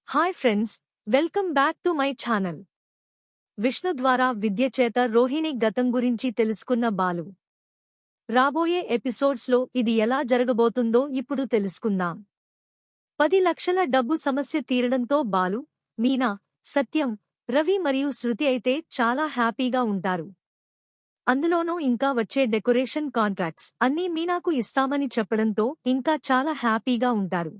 Hi friends, welcome back to my channel. Vishnu ద్వారా విద్య చేత రోహిణి గతం గురించి తెలుసుకున్న బాలు. రాబోయే ఎపిసోడ్స్లో ఇది ఎలా జరగబోతుందో ఇప్పుడు తెలుసుకుందాం. 10 లక్షల డబ్బు సమస్య తీరడంతో బాలు, మీనా, సత్యం, రవి మరియు శృతి అయితే చాలా హ్యాపీగా ఉంటారు. అందులోనూ ఇంకా వచ్చే డెకరేషన్ కాంట్రాక్ట్స్ అన్నీ మీనాకు ఇస్తామని చెప్పడంతో ఇంకా చాలా హ్యాపీగా ఉంటారు.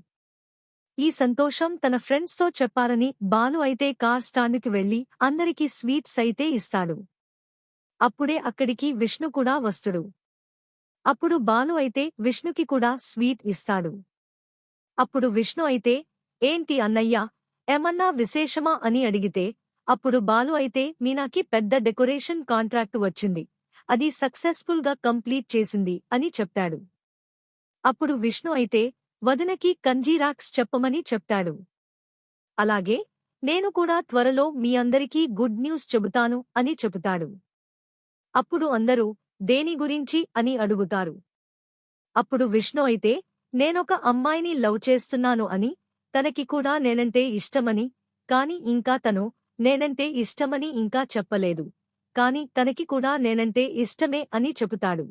ఈ సంతోషం తన ఫ్రెండ్స్తో చెప్పాలని బాలు అయితే కార్ స్టాండ్కి వెళ్లి అందరికీ స్వీట్స్ అయితే ఇస్తాడు. అప్పుడే అక్కడికి విష్ణు కూడా వస్తుడు. అప్పుడు బాలు అయితే విష్ణుకి కూడా స్వీట్ ఇస్తాడు. అప్పుడు విష్ణు అయితే, ఏంటి అన్నయ్యా, ఏమన్నా విశేషమా అని అడిగితే, అప్పుడు బాలు అయితే మీనాకి పెద్ద డెకరేషన్ కాంట్రాక్టు వచ్చింది, అది సక్సెస్ఫుల్ గా కంప్లీట్ చేసింది అని చెప్తాడు. అప్పుడు విష్ణు అయితే వదినకి కంజీరాక్స్ చెప్పమని చెప్తాడు. అలాగే నేను కూడా త్వరలో మీ అందరికీ గుడ్ న్యూస్ చెబుతాను అని చెబుతాడు. అప్పుడు అందరూ దేని గురించి అని అడుగుతారు. అప్పుడు విష్ణు అయితే నేనొక అమ్మాయిని లవ్ చేస్తున్నాను అని, తనకి కూడా నేనంటే ఇష్టమని, కాని ఇంకా తను నేనంటే ఇష్టమని ఇంకా చెప్పలేదు, కాని తనకి కూడా నేనంటే ఇష్టమే అని చెబుతాడు.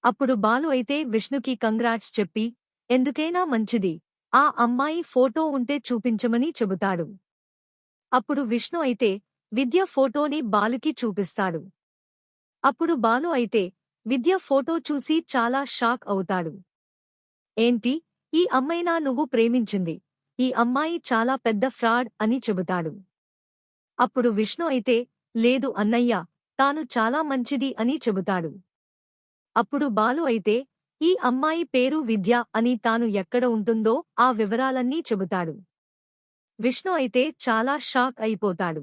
అప్పుడు బాలు అయితే విష్ణుకి కంగ్రాట్స్ చెప్పి, ఎందుకైనా మంచిది, ఆ అమ్మాయి ఫోటో ఉంటే చూపించమని చెబుతాడు. అప్పుడు విష్ణు అయితే విద్య ఫోటోని బాలుకి చూపిస్తాడు. అప్పుడు బాలు అయితే విద్య ఫోటో చూసి చాలా షాక్ అవుతాడు. ఏంటి, ఈ అమ్మాయినా నువ్వు ప్రేమించింది, ఈ అమ్మాయి చాలా పెద్ద ఫ్రాడ్ అని చెబుతాడు. అప్పుడు విష్ణు అయితే లేదు అన్నయ్య, తాను చాలా మంచిది అని చెబుతాడు. అప్పుడు బాలు అయితే ఈ అమ్మాయి పేరు విద్య అని, తాను ఎక్కడ ఉంటుందో ఆ వివరాలన్నీ చెబుతాడు. విష్ణు అయితే చాలా షాక్ అయిపోతాడు.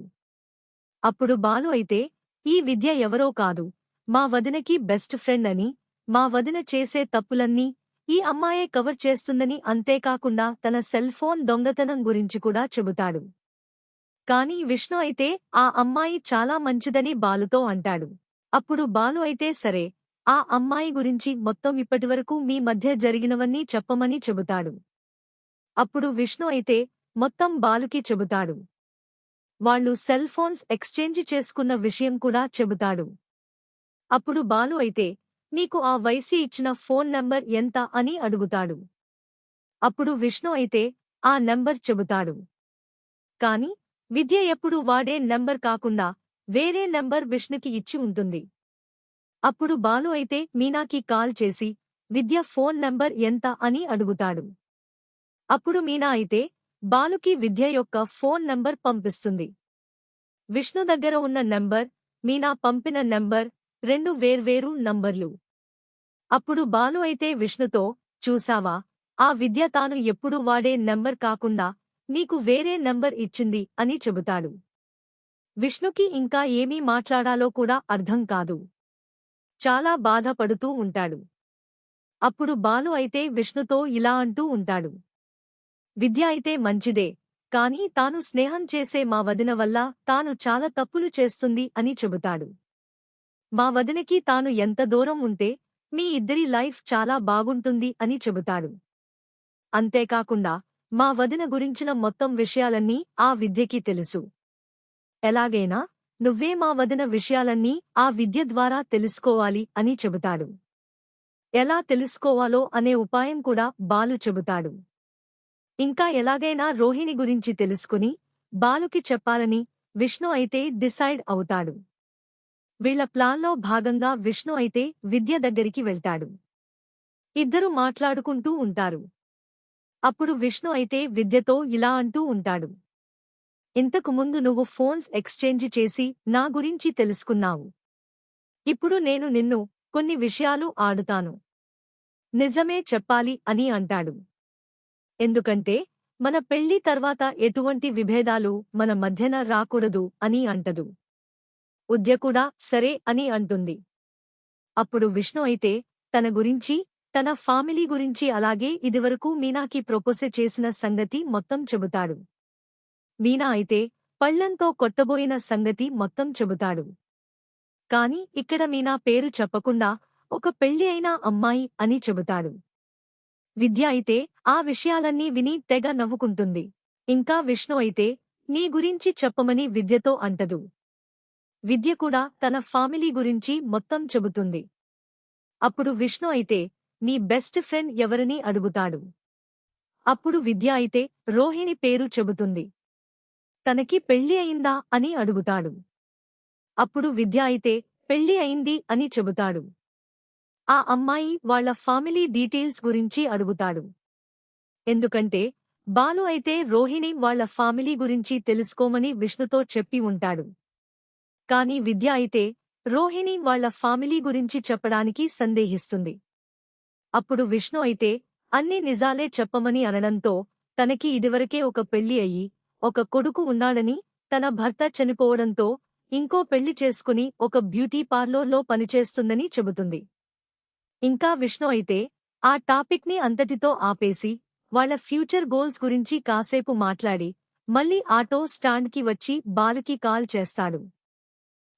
అప్పుడు బాలు అయితే ఈ విద్య ఎవరో కాదు, మా వదినకి బెస్ట్ ఫ్రెండ్ అని, మా వదిన చేసే తప్పులన్నీ ఈ అమ్మాయే కవర్ చేస్తుందని, అంతేకాకుండా తన సెల్ ఫోన్ దొంగతనం గురించి కూడా చెబుతాడు. కానీ విష్ణు అయితే ఆ అమ్మాయి చాలా మంచిదని బాలుతో అంటాడు. అప్పుడు బాలు అయితే సరే, ఆ అమ్మాయి గురించి మొత్తం ఇప్పటివరకు మీ మధ్య జరిగినవన్నీ చెప్పమని చెబుతాడు. అప్పుడు విష్ణు అయితే మొత్తం బాలుకి చెబుతాడు. వాళ్ళు సెల్ ఫోన్స్ ఎక్స్చేంజ్ చేసుకున్న విషయం కూడా చెబుతాడు. అప్పుడు బాలు అయితే నీకు ఆ వైసీ ఇచ్చిన ఫోన్ నంబర్ ఎంత అని అడుగుతాడు. అప్పుడు విష్ణు అయితే ఆ నంబర్ చెబుతాడు. కాని విద్య ఎప్పుడు వాడే నంబర్ కాకుండా వేరే నంబర్ విష్ణుకి ఇచ్చి ఉంటుంది. అప్పుడు బాలు అయితే మీనాకి కాల్ చేసి విద్య ఫోన్ నంబర్ ఎంత అని అడుగుతాడు. అప్పుడు మీనా అయితే బాలుకి విద్య యొక్క ఫోన్ నంబర్ పంపిస్తుంది. విష్ణు దగ్గర ఉన్న నంబర్, మీనా పంపిన నంబర్ రెండు వేర్వేరు నంబర్లు. అప్పుడు బాలు అయితే విష్ణుతో, చూసావా, ఆ విద్య తాను ఎప్పుడు వాడే నంబర్ కాకుండా నీకు వేరే నంబర్ ఇచ్చింది అని చెబుతాడు. విష్ణుకి ఇంకా ఏమీ మాట్లాడాలో కూడా అర్థం కాదు. చాలా బాధపడుతూ ఉంటాడు. అప్పుడు బాలు అయితే విష్ణుతో ఇలా అంటూ ఉంటాడు. విద్య అయితే మంచిదే, కానీ తాను స్నేహం చేసే మా వదిన వల్ల తాను చాలా తప్పులు చేస్తుంది అని చెబుతాడు. మా వదినకి తాను ఎంత దూరం ఉంటే మీ ఇద్దరి లైఫ్ చాలా బాగుంటుంది అని చెబుతాడు. అంతేకాకుండా మా వదిన గురించిన మొత్తం విషయాలన్నీ ఆ విద్యకి తెలుసు. ఎలాగైనా నువ్వే మా వదిన విషయాలన్నీ ఆ విద్య ద్వారా తెలుసుకోవాలి అని చెబుతాడు. ఎలా తెలుసుకోవాలో అనే ఉపాయం కూడా బాలు చెబుతాడు. ఇంకా ఎలాగైనా రోహిణి గురించి తెలుసుకుని బాలుకి చెప్పాలని విష్ణు అయితే డిసైడ్ అవుతాడు. వీళ్ల ప్లాన్లో భాగంగా విష్ణు అయితే విద్య దగ్గరికి వెళ్తాడు. ఇద్దరు మాట్లాడుకుంటూ ఉంటారు. అప్పుడు విష్ణు అయితే విద్యతో ఇలా అంటూ ఉంటాడు. ఇంతకు ముందు నువ్వు ఫోన్స్ ఎక్స్చేంజ్ చేసి నా గురించి తెలుసుకున్నావు. ఇప్పుడు నేను నిన్ను కొన్ని విషయాలు ఆడుతాను. నిజమే చెప్పాలి అని అంటాడు. ఎందుకంటే మన పెళ్లి తర్వాత ఎటువంటి విభేదాలు మన మధ్యన రాకూడదు అని అంటదు. ఉద్య కూడా సరే అని అంటుంది. అప్పుడు విష్ణు అయితే తన గురించి, తన ఫ్యామిలీ గురించి, అలాగే ఇదివరకు మీనాకి ప్రపోజ్ చేసిన సంగతి మొత్తం చెబుతాడు. మీనా అయితే పళ్లంతో కొట్టబోయిన సంగతి మొత్తం చెబుతాడు. కాని ఇక్కడ మీనా పేరు చెప్పకుండా ఒక పెళ్లి అయిన అమ్మాయి అని చెబుతాడు. విద్య అయితే ఆ విషయాలన్నీ విని తెగ నవ్వుకుంటుంది. ఇంకా విష్ణు అయితే నీ గురించి చెప్పమని విద్యతో అంటదు. విద్య కూడా తన ఫ్యామిలీ గురించి మొత్తం చెబుతుంది. అప్పుడు విష్ణు అయితే నీ బెస్ట్ ఫ్రెండ్ ఎవరని అడుగుతాడు. అప్పుడు విద్య అయితే రోహిణి పేరు చెబుతుంది. తనకి పెళ్లి అయిందా అని అడుగుతాడు. అప్పుడు విద్య అయితే పెళ్లి అయింది అని చెబుతాడు. ఆ అమ్మాయి వాళ్ళ ఫ్యామిలీ డీటెయిల్స్ గురించి అడుగుతాడు. ఎందుకంటే బాలు అయితే రోహిణి వాళ్ళ ఫ్యామిలీ గురించి తెలుసుకోమని విష్ణుతో చెప్పి ఉంటాడు. కాని విద్య అయితే రోహిణి వాళ్ళ ఫ్యామిలీ గురించి చెప్పడానికి సందేహిస్తుంది. అప్పుడు విష్ణు అయితే అన్ని నిజాలే చెప్పమని అనడంతో తనకి ఇదివరకే ఒక పెళ్లి అయ్యి ఒక కొడుకు ఉన్నాడని, తన భర్త చనిపోవడంతో ఇంకో పెళ్లి చేసుకుని ఒక బ్యూటీ పార్లర్లో పనిచేస్తుందని చెబుతుంది. ఇంకా విష్ణు అయితే ఆ టాపిక్ని అంతటితో ఆపేసి వాళ్ళ ఫ్యూచర్ గోల్స్ గురించి కాసేపు మాట్లాడి మళ్ళీ ఆటో స్టాండ్కి వచ్చి బాలుకి కాల్ చేస్తాడు.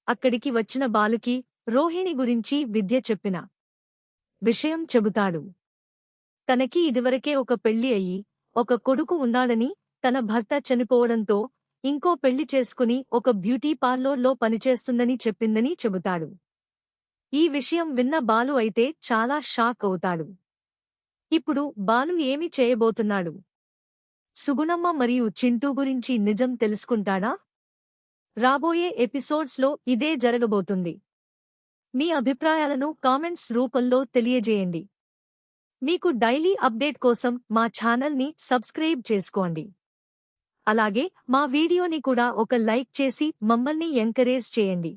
అక్కడికి వచ్చిన బాలుకి రోహిణి గురించి విద్య చెప్పిన విషయం చెబుతాడు. తనకి ఇదివరకే ఒక పెళ్లి అయ్యి ఒక కొడుకు ఉన్నాడని, తన భర్త చనిపోవడంతో ఇంకో పెళ్లి చేసుకుని ఒక బ్యూటీ పార్లర్లో పనిచేస్తుందని చెప్పిందని చెబుతాడు. ఈ విషయం విన్న బాలు అయితే చాలా షాక్ అవుతాడు. ఇప్పుడు బాలు ఏమి చేయబోతున్నాడు? సుగుణమ్మ మరియు చింటూ గురించి నిజం తెలుసుకుంటాడా? రాబోయే ఎపిసోడ్స్లో ఇదే జరగబోతుంది. మీ అభిప్రాయాలను కామెంట్స్ రూపంలో తెలియజేయండి. మీకు డైలీ అప్డేట్ కోసం మా ఛానల్ని సబ్స్క్రైబ్ చేసుకోండి. అలాగే మా వీడియోని కూడా ఒక లైక్ చేసి మమ్మల్ని ఎంకరేజ్ చేయండి.